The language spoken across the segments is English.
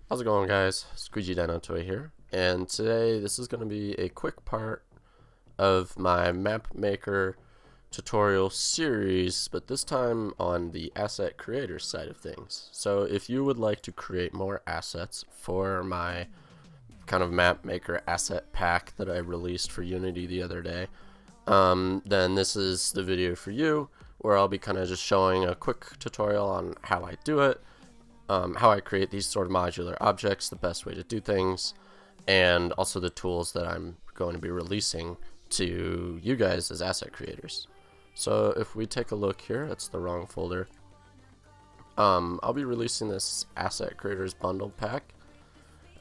How's it going, guys? Squeegee Dino Toy here, and today this is going to be a quick part of my map maker tutorial series, but this time on the asset creator side of things. So if you would like to create more assets for my kind of map maker asset pack that I released for Unity the other day, then this is the video for you, where I'll be kind of just showing a quick tutorial on how I do it, how I create these sort of modular objects, the best way to do things, and also the tools that I'm going to be releasing to you guys as asset creators. So if we take a look here, it's the wrong folder. I'll be releasing this asset creators bundle pack.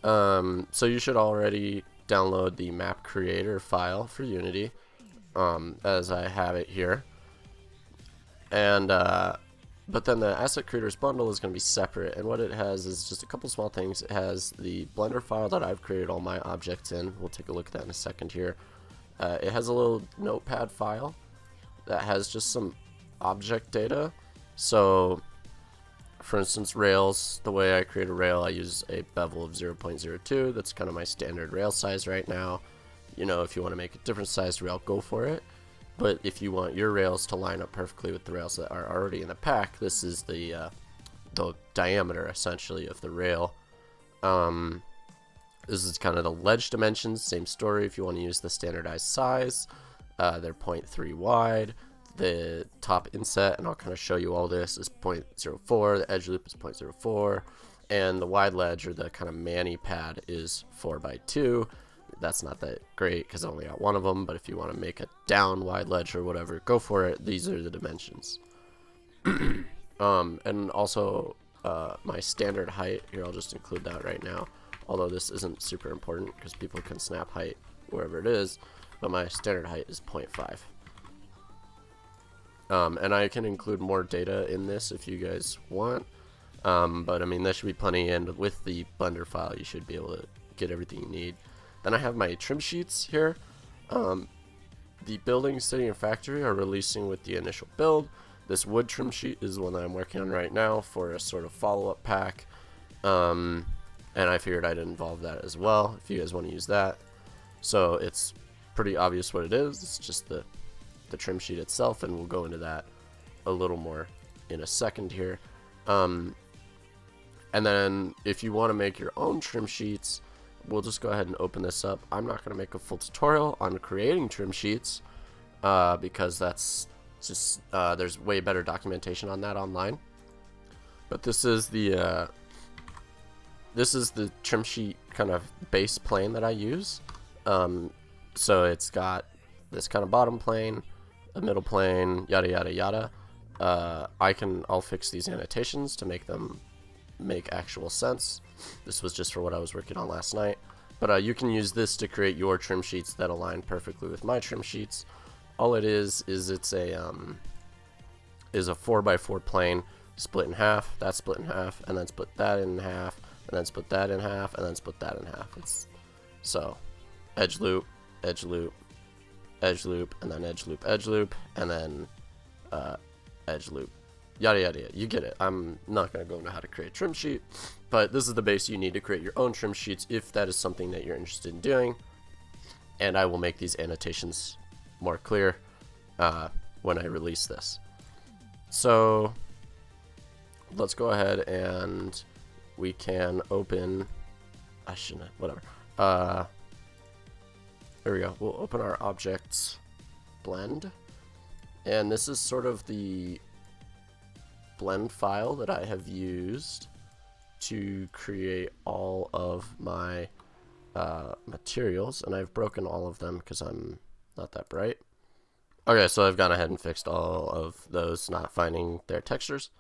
So you should already download the map creator file for Unity, as I have it here. And but then the asset creators bundle is going to be separate, and what it has is just a couple small things. It has the Blender file that I've created all my objects in. We'll take a look at that in a second here. It has a little notepad file that has just some object data. So for instance, rails, the way I create a rail, I use a bevel of 0.02. That's kind of my standard rail size right now. You know, if you want to make a different sized rail, go for it. But if you want your rails to line up perfectly with the rails that are already in the pack, this is the diameter, essentially, of the rail. This is kind of the ledge dimensions, same story. If you want to use the standardized size, they're 0.3 wide. The top inset, and I'll kind of show you all this, is 0.04. The edge loop is 0.04. And the wide ledge, or the kind of mani pad, is 4x2. That's not that great because I only got one of them, but if you want to make a down wide ledge or whatever, go for it. These are the dimensions. And also my standard height here, I'll just include that right now, although this isn't super important because people can snap height wherever it is, but my standard height is 0.5. And I can include more data in this if you guys want, but I mean, there should be plenty, and with the Blender file you should be able to get everything you need. Then I have my trim sheets here. The building, city, and factory are releasing with the initial build. This wood trim sheet is one that I'm working on right now for a sort of follow-up pack. And I figured I'd involve that as well if you guys want to use that. So it's pretty obvious what it is. It's just the trim sheet itself, and we'll go into that a little more in a second here. And then if you want to make your own trim sheets, we'll just go ahead and open this up. I'm not going to make a full tutorial on creating trim sheets because that's just there's way better documentation on that online. But this is the trim sheet kind of base plane that I use. So it's got this kind of bottom plane, a middle plane, yada yada yada. I'll fix these annotations to make them make actual sense. This was just for what I was working on last night, but you can use this to create your trim sheets that align perfectly with my trim sheets. All it is it's a 4x4 plane split in half, that's split in half, and then split that in half, and then split that in half, and then split that in half. So edge loop, edge loop, edge loop, and then edge loop, edge loop, and then edge loop, yada yada yada. You get it. I'm not going to go into how to create a trim sheet, but this is the base you need to create your own trim sheets if that is something that you're interested in doing, and I will make these annotations more clear when I release this. So let's go ahead and we can open, I shouldn't, whatever. There we go. We'll open our objects blend, and this is sort of the blend file that I have used to create all of my materials, and I've broken all of them because I'm not that bright. Okay, so I've gone ahead and fixed all of those not finding their textures,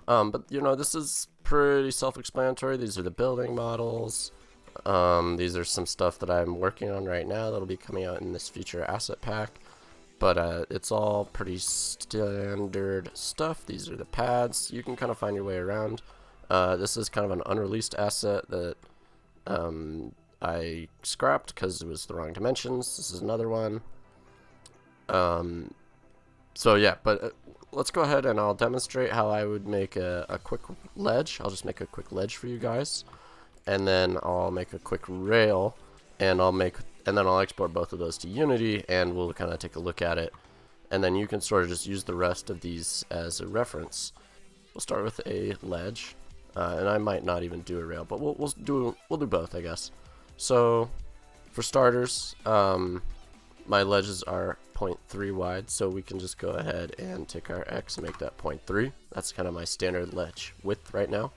but you know, this is pretty self-explanatory. These are the building models. These are some stuff that I'm working on right now that'll be coming out in this future asset pack. But it's all pretty standard stuff. These are the pads. You can kind of find your way around. This is kind of an unreleased asset that I scrapped because it was the wrong dimensions. This is another one. So yeah, but let's go ahead and I'll demonstrate how I would make a quick ledge. I'll just make a quick ledge for you guys. and then I'll make a quick rail, and then I'll export both of those to Unity, and we'll kind of take a look at it, and then you can sort of just use the rest of these as a reference. We'll start with a ledge, and I might not even do a rail, but we'll do both, I guess. So for starters, my ledges are 0.3 wide, so we can just go ahead and take our X and make that 0.3. That's kind of my standard ledge width right now.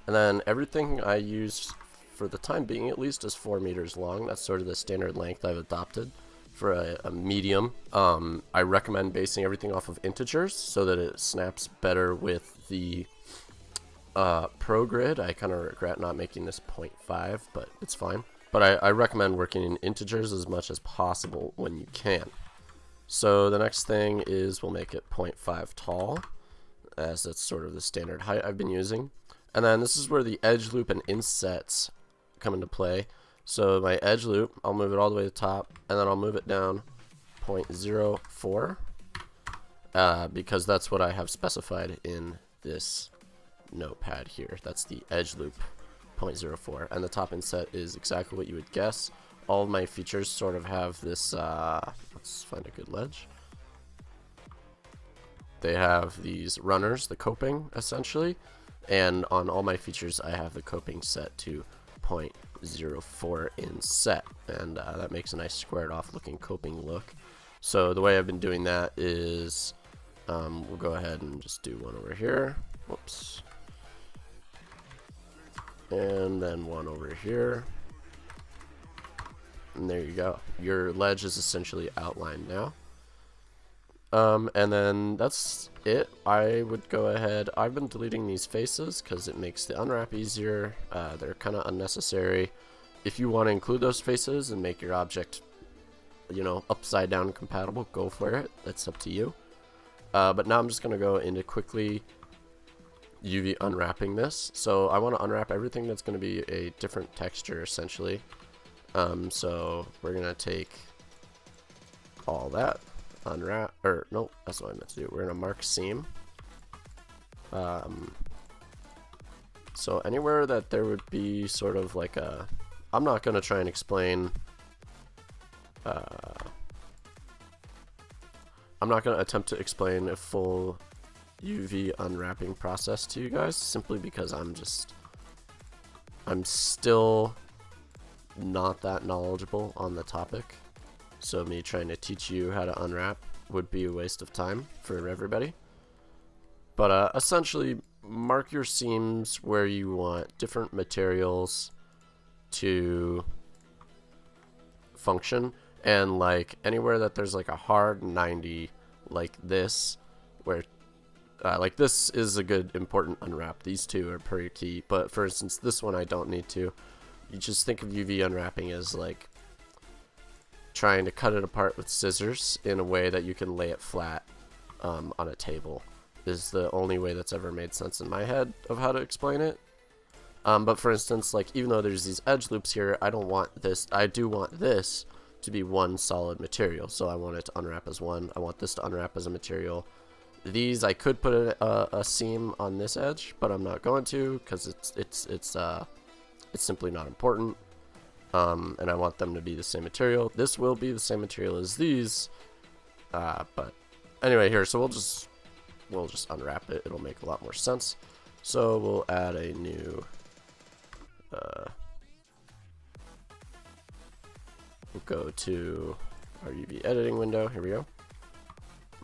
And then everything I use, for the time being at least, is 4 meters long. That's sort of the standard length I've adopted for a medium. I recommend basing everything off of integers so that it snaps better with the Pro Grid. I kind of regret not making this 0.5, but it's fine. But I recommend working in integers as much as possible when you can. So the next thing is we'll make it 0.5 tall, as that's sort of the standard height I've been using. And then this is where the edge loop and insets come into play. So my edge loop, I'll move it all the way to the top, and then I'll move it down 0.04, because that's what I have specified in this notepad here. That's the edge loop, 0.04, and the top inset is exactly what you would guess. All of my features sort of have this, let's find a good ledge. They have these runners, the coping, essentially, and on all my features I have the coping set to 0.04 in set, and that makes a nice squared off looking coping look. So the way I've been doing that is we'll go ahead and just do one over here, whoops, and then one over here, and there you go. Your ledge is essentially outlined now. And then that's it. I would go ahead, I've been deleting these faces because it makes the unwrap easier. They're kind of unnecessary. If you want to include those faces and make your object, you know, upside down compatible, go for it. That's up to you. But now I'm just going to go into quickly UV unwrapping this. So I want to unwrap everything that's going to be a different texture essentially. So we're going to take all that, unwrap, or nope, that's what I meant to do. We're going to mark seam. So anywhere that there would be sort of like a, I'm not going to try and explain, I'm not going to attempt to explain a full UV unwrapping process to you guys, simply because I'm still not that knowledgeable on the topic. So me trying to teach you how to unwrap would be a waste of time for everybody. But essentially, mark your seams where you want different materials to function, and like anywhere that there's like a hard 90 like this, where like this is a good important unwrap. These two are pretty key, but for instance this one I don't need to. You just think of UV unwrapping as like trying to cut it apart with scissors in a way that you can lay it flat on a table. Is the only way that's ever made sense in my head of how to explain it. But for instance, like even though there's these edge loops here, I don't want this, I do want this to be one solid material, so I want it to unwrap as one. I want this to unwrap as a material. These I could put a seam on this edge, but I'm not going to because it's simply not important. And I want them to be the same material. This will be the same material as these, but anyway, here, so we'll just unwrap it. It'll make a lot more sense. So we'll add a new we'll go to our UV editing window. Here we go.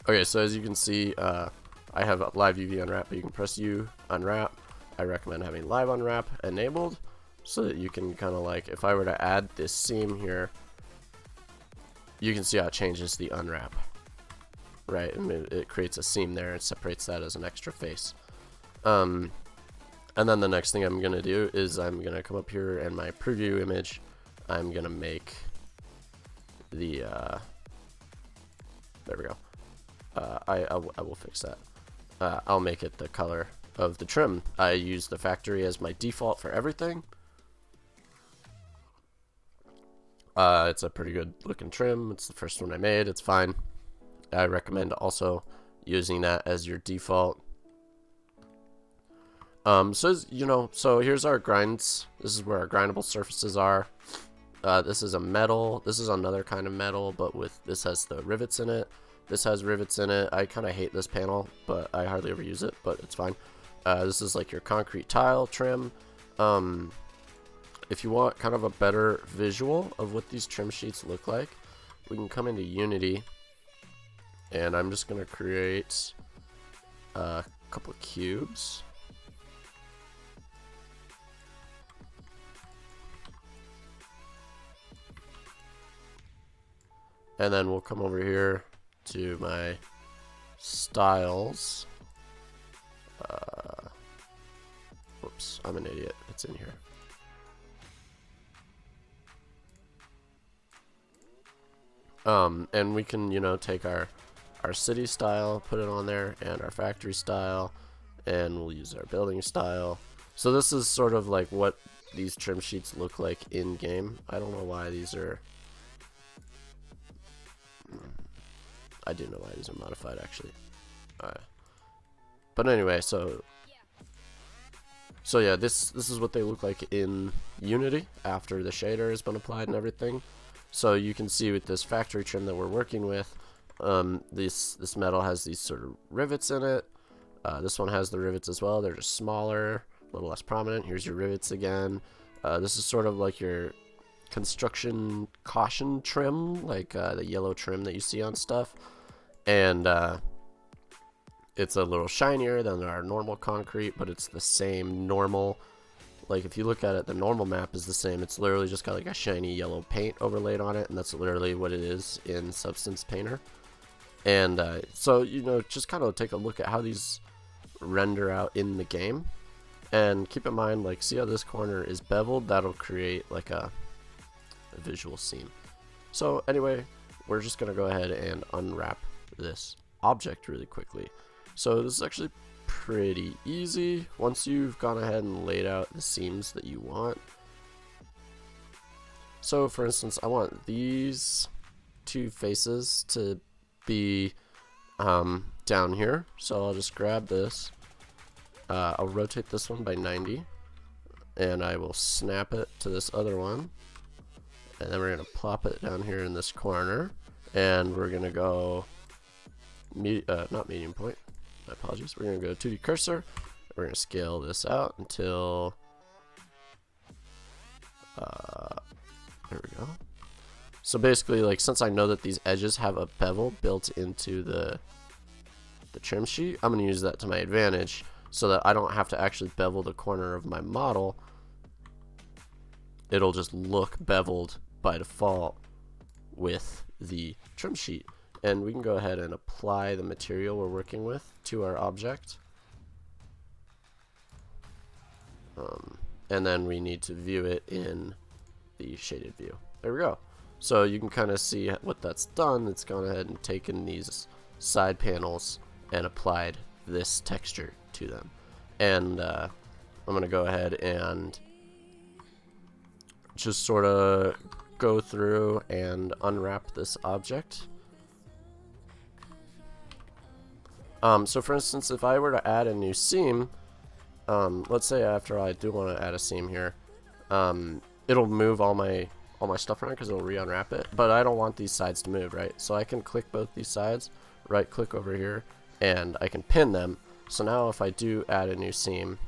Okay, so as you can see, I have a live UV unwrap, but you can press U, unwrap. I recommend having live unwrap enabled so that you can kind of like, if I were to add this seam here, you can see how it changes the unwrap, right? And it creates a seam there and separates that as an extra face. And then the next thing I'm going to do is I'm going to come up here and my preview image, I'm going to make the, there we go. I will fix that. I'll make it the color of the trim. I use the factory as my default for everything. It's a pretty good looking trim. It's the first one I made. It's fine. I recommend also using that as your default. So here's our grinds. This is where our grindable surfaces are. This is a metal. This is another kind of metal, but this has the rivets in it. This has rivets in it. I kind of hate this panel, but I hardly ever use it, but it's fine. This is like your concrete tile trim. If you want kind of a better visual of what these trim sheets look like, we can come into Unity, and I'm just going to create a couple of cubes. And then we'll come over here to my styles. Whoops, I'm an idiot. It's in here. And we can, take our city style, put it on there, and our factory style, and we'll use our building style. So this is sort of like what these trim sheets look like in game. I don't know why these are. I do know why these are modified, actually. But anyway, so yeah, this is what they look like in Unity after the shader has been applied and everything. So you can see with this factory trim that we're working with, this metal has these sort of rivets in it. This one has the rivets as well. They're just smaller, a little less prominent. Here's your rivets again. This is sort of like your construction caution trim, like the yellow trim that you see on stuff. And it's a little shinier than our normal concrete, but it's the same normal. Like if you look at it, the normal map is the same. It's literally just got like a shiny yellow paint overlaid on it, and that's literally what it is in Substance Painter. And so just kind of take a look at how these render out in the game, and keep in mind, like, see how this corner is beveled? That'll create like a visual seam. So anyway, we're just gonna go ahead and unwrap this object really quickly. So this is actually pretty easy once you've gone ahead and laid out the seams that you want. So for instance, I want these two faces to be down here, so I'll just grab this, I'll rotate this one by 90, and I will snap it to this other one, and then we're going to plop it down here in this corner, and we're going to go not medium point, my apologies, we're going to go 2D cursor. We're going to scale this out until there we go. So basically, like, since I know that these edges have a bevel built into the trim sheet, I'm going to use that to my advantage so that I don't have to actually bevel the corner of my model. It'll just look beveled by default with the trim sheet. And we can go ahead and apply the material we're working with to our object. And then we need to view it in the shaded view. There we go. So you can kind of see what that's done. It's gone ahead and taken these side panels and applied this texture to them. And I'm going to go ahead and just sort of go through and unwrap this object. So for instance, if I were to add a new seam, let's say after I do want to add a seam here, it'll move all my stuff around because it'll re-unwrap it, but I don't want these sides to move, right? So I can click both these sides, right click over here, and I can pin them. So now if I do add a new seam,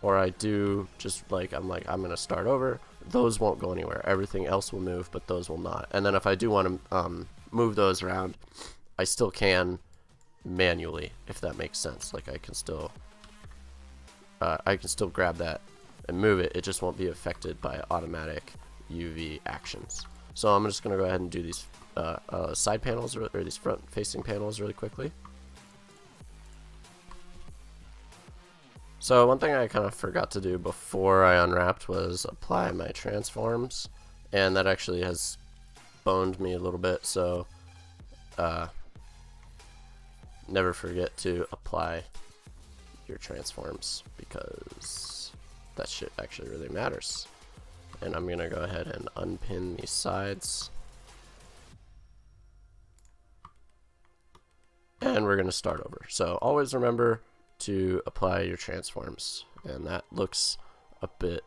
or I do just like, I'm gonna start over, those won't go anywhere. Everything else will move, but those will not. And then if I do want to move those around, I still can manually, if that makes sense. Like I can still grab that and move it. It just won't be affected by automatic UV actions. So I'm just going to go ahead and do these side panels or these front facing panels really quickly. So one thing I kind of forgot to do before I unwrapped was apply my transforms, and that actually has boned me a little bit, so never forget to apply your transforms, because that shit actually really matters. And I'm gonna go ahead and unpin these sides, and we're gonna start over. So always remember, to apply your transforms, and that looks a bit,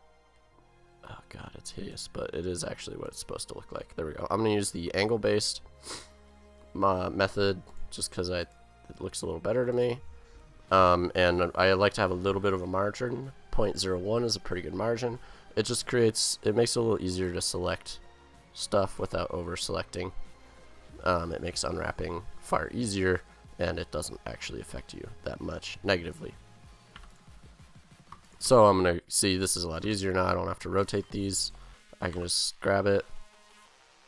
oh god, it's hideous, but it is actually what it's supposed to look like. There we go. I'm gonna use the angle based method just because it looks a little better to me, and I like to have a little bit of a margin. 0.01 is a pretty good margin. It just makes it a little easier to select stuff without over selecting. It makes unwrapping far easier, and it doesn't actually affect you that much negatively. So I'm gonna see, this is a lot easier now. I don't have to rotate these. I can just grab it,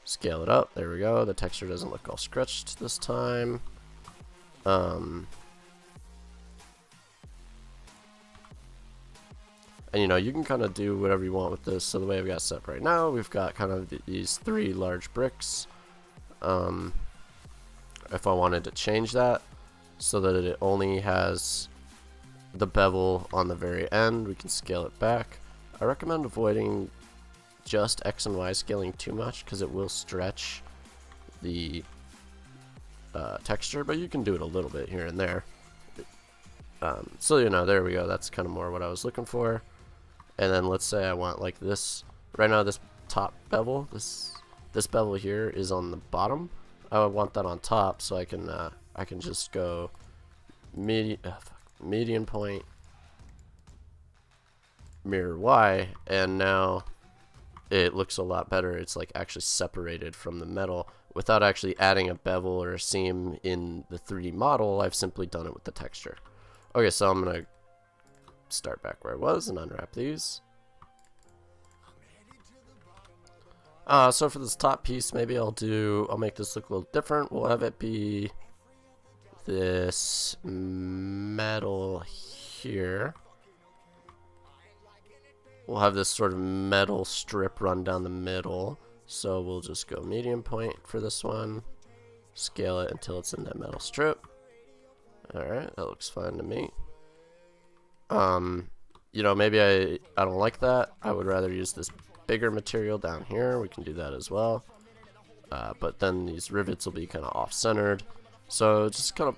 scale it up. There we go. The texture doesn't look all scratched this time. And you know, you can kind of do whatever you want with this. So the way I've got set up right now, we've got kind of these 3 large bricks. If I wanted to change that so that it only has the bevel on the very end, we can scale it back. I recommend avoiding just X and Y scaling too much because it will stretch the texture, but you can do it a little bit here and there. So you know, there we go. That's kind of more what I was looking for. And then let's say I want like this. Right now, this top bevel, this bevel here is on the bottom. I want that on top, so I can just go median point, mirror Y, and now it looks a lot better. It's like actually separated from the metal without actually adding a bevel or a seam in the 3D model. I've simply done it with the texture. Okay, so I'm gonna start back where I was and unwrap these. So for this top piece, maybe I'll make this look a little different. We'll have it be this metal here. We'll have this sort of metal strip run down the middle. So we'll just go medium point for this one. Scale it until it's in that metal strip. Alright, that looks fine to me. You know, maybe I don't like that. I would rather use this bigger material down here. We can do that as well. But then these rivets will be kind of off-centered. So just kind of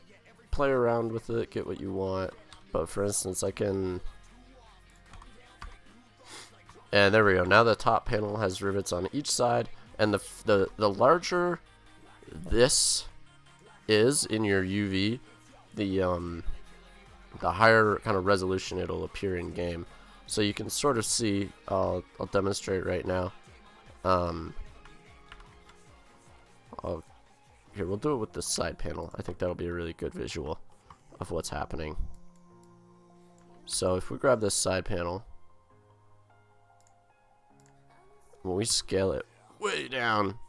play around with it, get what you want. But for instance, I can... And there we go. Now the top panel has rivets on each side. And the larger this is in your UV, the higher kind of resolution it'll appear in game. So you can sort of see, I'll demonstrate right now. Here, we'll do it with the side panel. I think that'll be a really good visual of what's happening. So if we grab this side panel, when we scale it way down,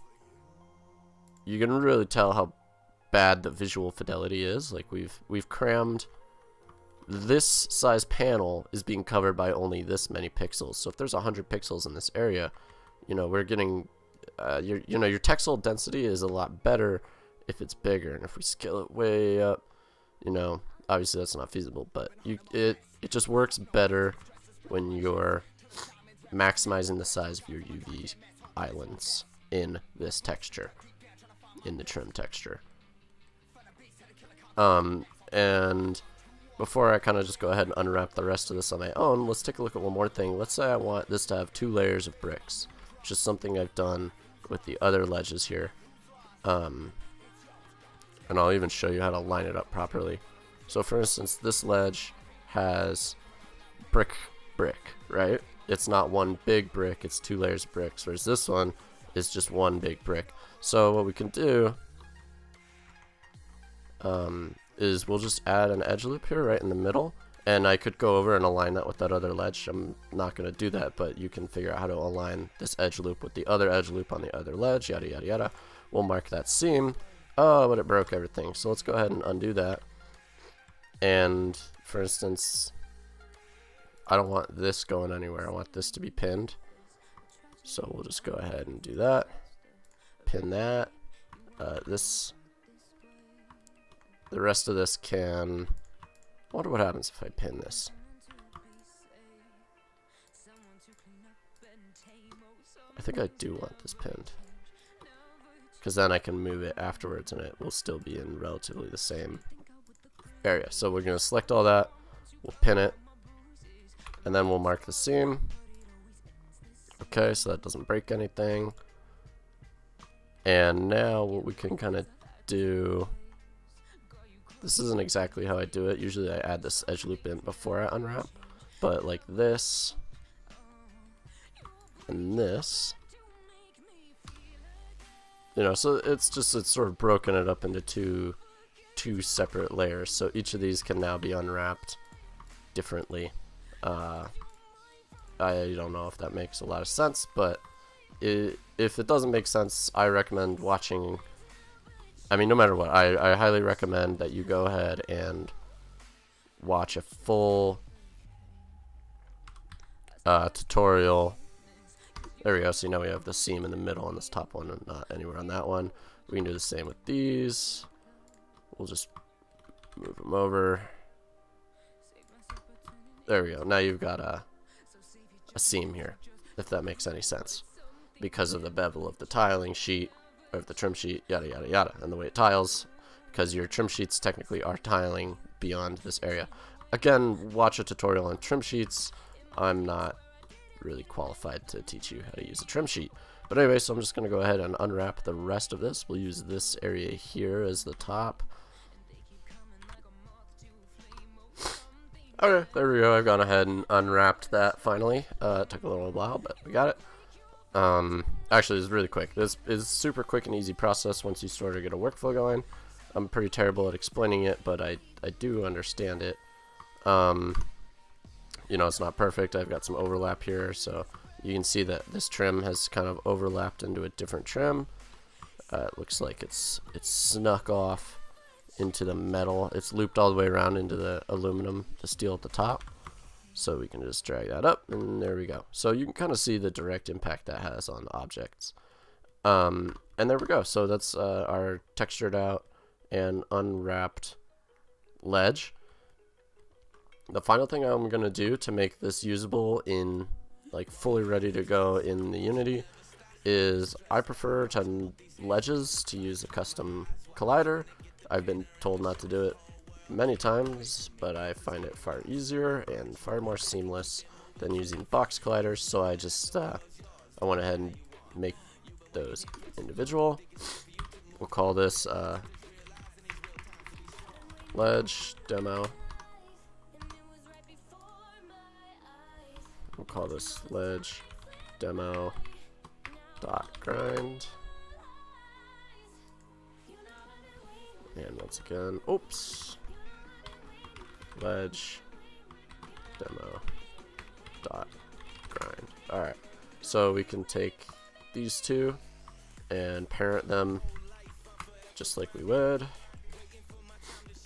you can really tell how bad the visual fidelity is. Like we've crammed, this size panel is being covered by only this many pixels. So if there's 100 pixels in this area, you know, we're getting your textile density is a lot better if it's bigger. And if we scale it way up, you know, obviously that's not feasible, but it just works better when you're maximizing the size of your UV islands in this texture, in the trim texture. And before I kind of just go ahead and unwrap the rest of this on my own, let's take a look at one more thing. Let's say I want this to have 2 layers of bricks, which is something I've done with the other ledges here. And I'll even show you how to line it up properly. So for instance, this ledge has brick, right? It's not one big brick, it's 2 layers of bricks, whereas this one is just one big brick. So what we can do is we'll just add an edge loop here right in the middle, and I could go over and align that with that other ledge. I'm not going to do that, but you can figure out how to align this edge loop with the other edge loop on the other ledge, yada yada yada. We'll mark that seam. Oh, but it broke everything, so let's go ahead and undo that. And for instance, I don't want this going anywhere. I want this to be pinned, so we'll just go ahead and do that. Pin that. The rest of this can... I wonder what happens if I pin this. I think I do want this pinned, because then I can move it afterwards and it will still be in relatively the same area. So we're going to select all that. We'll pin it, and then we'll mark the seam. Okay, so that doesn't break anything. And now what we can kind of do, this isn't exactly how I do it. Usually I add this edge loop in before I unwrap, but like this and this, you know, so it's sort of broken it up into two separate layers. So each of these can now be unwrapped differently. I don't know if that makes a lot of sense, but if it doesn't make sense, I recommend watching. I mean, no matter what, I highly recommend that you go ahead and watch a full tutorial. There we go. So now we have the seam in the middle on this top one and not anywhere on that one. We can do the same with these. We'll just move them over. There we go. Now you've got a seam here, if that makes any sense, because of the bevel of the tiling sheet, or of the trim sheet, yada yada yada, and the way it tiles, because your trim sheets technically are tiling beyond this area. Again, watch a tutorial on trim sheets. I'm not really qualified to teach you how to use a trim sheet. But anyway, so I'm just going to go ahead and unwrap the rest of this. We'll use this area here as the top. Okay, there we go. I've gone ahead and unwrapped that finally. It took a little while, but we got it. Actually, it's really quick. This is super quick and easy process once you sort of get a workflow going. I'm pretty terrible at explaining it, but I do understand it. You know, it's not perfect. I've got some overlap here, so you can see that this trim has kind of overlapped into a different trim. It looks like it's snuck off into the metal. It's looped all the way around into the aluminum, the steel at the top. So we can just drag that up, and there we go. So you can kind of see the direct impact that has on objects. And there we go. So that's our textured out and unwrapped ledge. The final thing I'm going to do to make this usable in, like, fully ready to go in the Unity is I prefer ledges to use a custom collider. I've been told not to do it many times, but I find it far easier and far more seamless than using box colliders, so I just I went ahead and make those individual. We'll call this ledge demo. We'll call this ledge demo dot grind. And once again, oops, ledge demo dot grind. Alright, so we can take these two and parent them just like we would.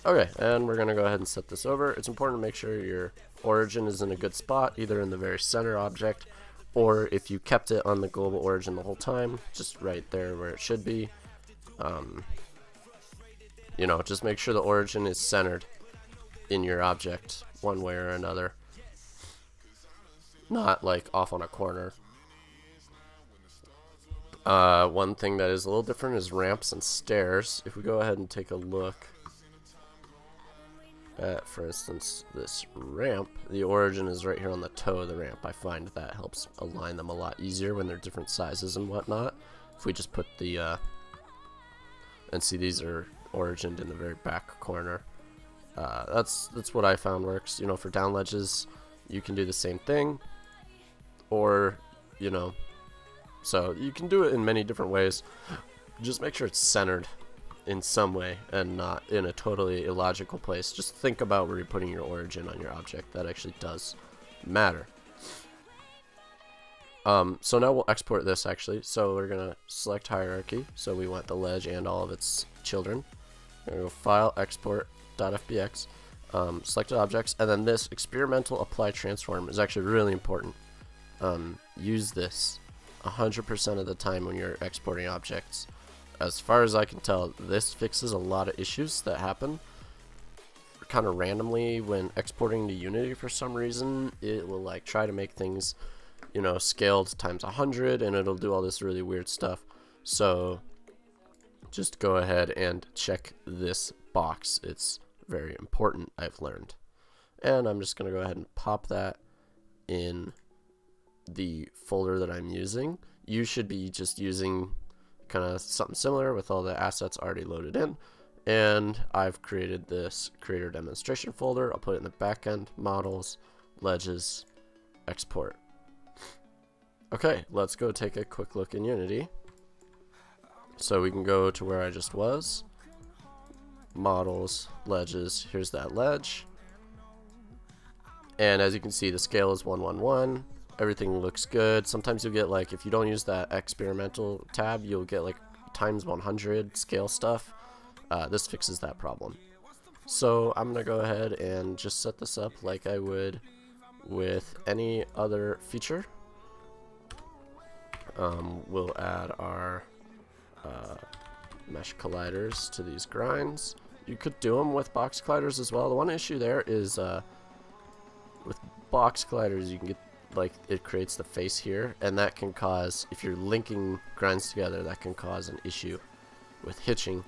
Okay, and we're gonna go ahead and set this over. It's important to make sure your origin is in a good spot, either in the very center object, or if you kept it on the global origin the whole time, just right there where it should be. You know, just make sure the origin is centered in your object one way or another, not like off on a corner. One thing that is a little different is ramps and stairs. If we go ahead and take a look at, for instance, this ramp, the origin is right here on the toe of the ramp. I find that helps align them a lot easier when they're different sizes and whatnot. If we just put the and see, these are origined in the very back corner. That's what I found works. You know, for down ledges, you can do the same thing, or, you know, so you can do it in many different ways. Just make sure it's centered in some way and not in a totally illogical place. Just think about where you're putting your origin on your object. That actually does matter. So now we'll export this actually. So we're gonna select hierarchy. So we want the ledge and all of its children. We're gonna go File, Export, .fbx, selected objects, and then this experimental apply transform is actually really important. Use this 100% of the time when you're exporting objects. As far as I can tell, this fixes a lot of issues that happen kind of randomly when exporting to Unity. For some reason, it will like try to make things, you know, scaled times 100, and it'll do all this really weird stuff. So just go ahead and check this box. It's very important, I've learned. and I'm just going to go ahead and pop that in the folder that I'm using. You should be just using kind of something similar with all the assets already loaded in. And I've created this creator demonstration folder. I'll put it in the backend, models, ledges, export. Okay, let's go take a quick look in Unity. So we can go to where I just was. Models, ledges, here's that ledge. And as you can see, the scale is 1:1:1. Everything looks good. Sometimes you'll get, like, if you don't use that experimental tab, you'll get like times 100 scale stuff. This fixes that problem. So I'm gonna go ahead and just set this up like I would with any other feature. We'll add our mesh colliders to these grinds. You could do them with box colliders as well. The one issue there is with box colliders, you can get, like, it creates the face here, and that can cause, if you're linking grinds together, that can cause an issue with hitching,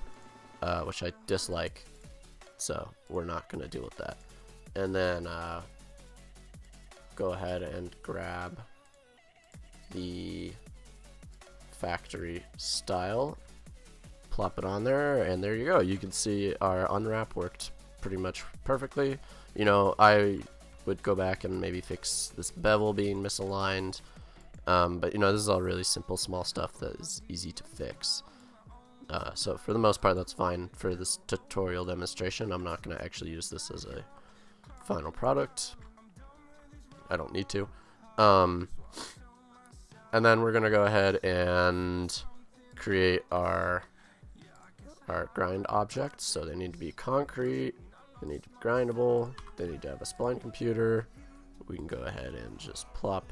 which I dislike, so we're not going to deal with that. And then go ahead and grab the factory style, plop it on there, and there you go. You can see our unwrap worked pretty much perfectly. You know, I would go back and maybe fix this bevel being misaligned, but you know, this is all really simple small stuff that is easy to fix. So for the most part, that's fine for this tutorial demonstration. I'm not going to actually use this as a final product. I don't need to. And then we're going to go ahead and create our grind objects. So they need to be concrete, they need to be grindable, they need to have a spline computer. We can go ahead and just plop.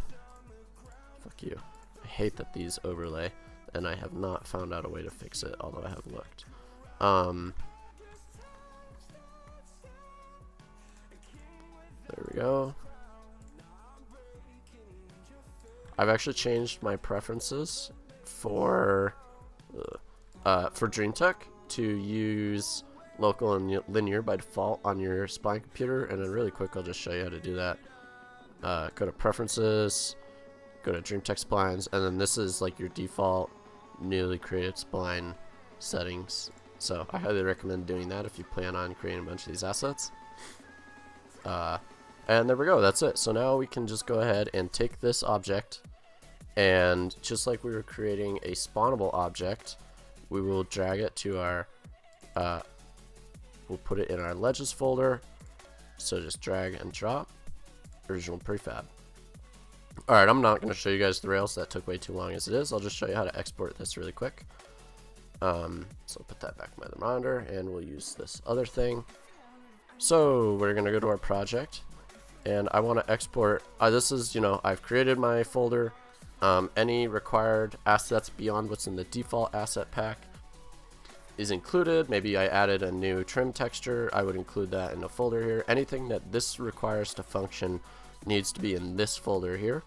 Fuck you. I hate that these overlay, and I have not found out a way to fix it, although I have looked. There we go. I've actually changed my preferences for DreamTech to use local and linear by default on your spline computer, and then really quick I'll just show you how to do that. Go to preferences, go to DreamTech splines, and then this is like your default newly created spline settings. So I highly recommend doing that if you plan on creating a bunch of these assets. And there we go, that's it. So now we can just go ahead and take this object, and just like we were creating a spawnable object, we will drag it to our we'll put it in our ledges folder. So just drag and drop original prefab. Alright, I'm not going to show you guys the rails, that took way too long as it is. I'll just show you how to export this really quick. So I'll put that back in my other monitor, and we'll use this other thing. So we're going to go to our project, and I want to export, this is, you know, I've created my folder. Any required assets beyond what's in the default asset pack is included. Maybe I added a new trim texture, I would include that in a folder here. Anything that this requires to function needs to be in this folder here.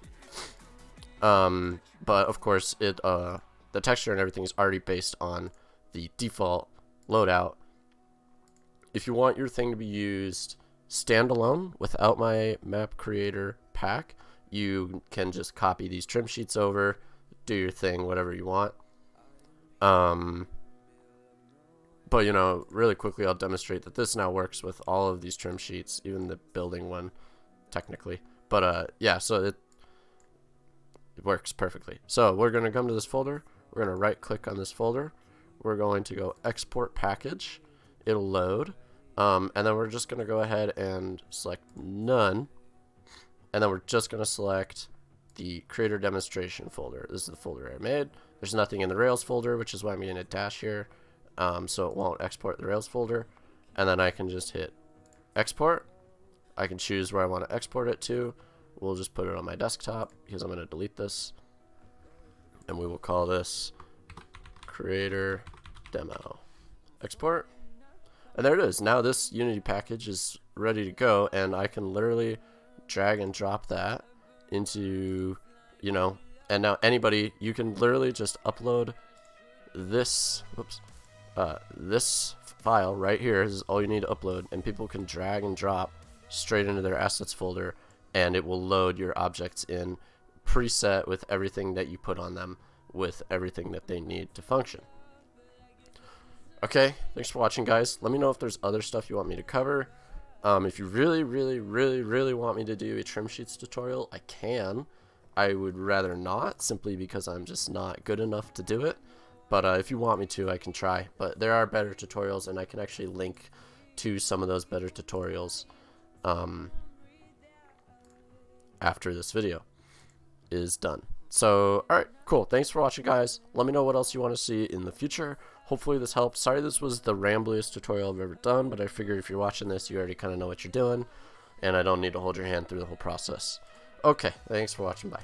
But of course the texture and everything is already based on the default loadout. If you want your thing to be used standalone without my map creator pack, you can just copy these trim sheets over, do your thing, whatever you want. But you know, really quickly I'll demonstrate that this now works with all of these trim sheets, even the building one technically. But yeah, so it works perfectly. So we're going to come to this folder, we're going to right click on this folder, we're going to go export package, it'll load, and then we're just going to go ahead and select none, and then we're just going to select the creator demonstration folder. This is the folder I made. There's nothing in the Rails folder, which is why I'm getting a dash here, so it won't export the Rails folder. And then I can just hit export. I can choose where I want to export it to. We'll just put it on my desktop because I'm going to delete this, and we will call this creator demo. Export, and there it is. Now this Unity package is ready to go, and I can literally drag and drop that into, you know, and now anybody, you can literally just upload this, this file right here. This is all you need to upload, and people can drag and drop straight into their assets folder, and it will load your objects in preset with everything that you put on them, with everything that they need to function. Okay, thanks for watching, guys. Let me know if there's other stuff you want me to cover. If you really want me to do a trim sheets tutorial, I can. I would rather not, simply because I'm just not good enough to do it. But if you want me to, I can try. But there are better tutorials, and I can actually link to some of those better tutorials after this video is done. So, alright, cool. Thanks for watching, guys. Let me know what else you want to see in the future. Hopefully this helped. Sorry this was the rambliest tutorial I've ever done, but I figured if you're watching this, you already kind of know what you're doing, and I don't need to hold your hand through the whole process. Okay, thanks for watching. Bye.